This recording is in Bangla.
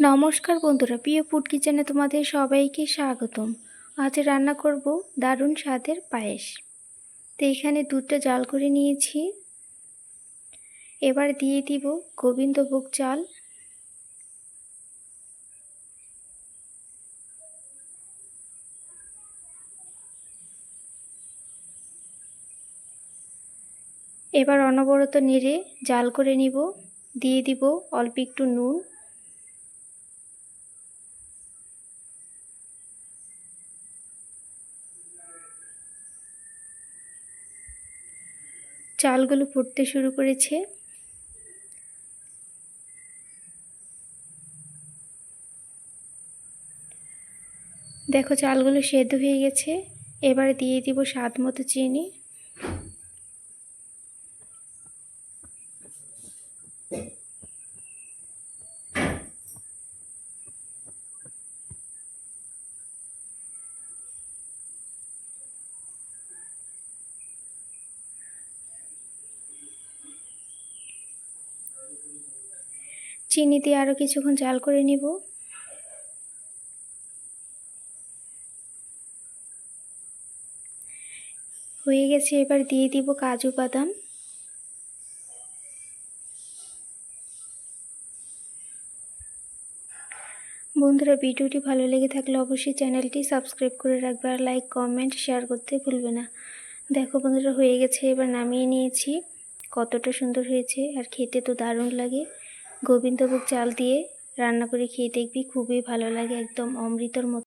নমস্কার বন্ধুরা, প্রিয় ফুড কিচেনে তোমাদের সবাইকে স্বাগতম। আজ রান্না করব দারুণ স্বাদের পায়েস। তো এখানে দুধটা জাল করে নিয়েছি। এবার দিয়ে দিব গোবিন্দভোগ চাল, এবার অনবরত নেড়ে জাল করে নিব। দিয়ে দিব অল্প একটু নুন, চালগুলো ফুটতে শুরু করেছে। দেখো চালগুলো সেদ্ধ হয়ে গেছে। এবার দিয়ে দিব স্বাদ মতো চিনি, চিনি দিয়ে আরও কিছুক্ষণ জাল করে নিব। হয়ে গেছে। এবার দিয়ে দিব কাজু বাদাম। বন্ধুরা, ভিডিওটি ভালো লেগে থাকলে অবশ্যই চ্যানেলটি সাবস্ক্রাইব করে রাখবে আর লাইক কমেন্ট শেয়ার করতে ভুলবে না। দেখো বন্ধুরা, হয়ে গেছে। এবার নামিয়ে নিয়েছি। কতটা সুন্দর হয়েছে আর খেতে তো দারুণ লাগে। গোবিন্দভোগ চাল দিয়ে রান্না করে খেয়ে দেখবি, খুবই ভালো লাগে, একদম অমৃতর মতো।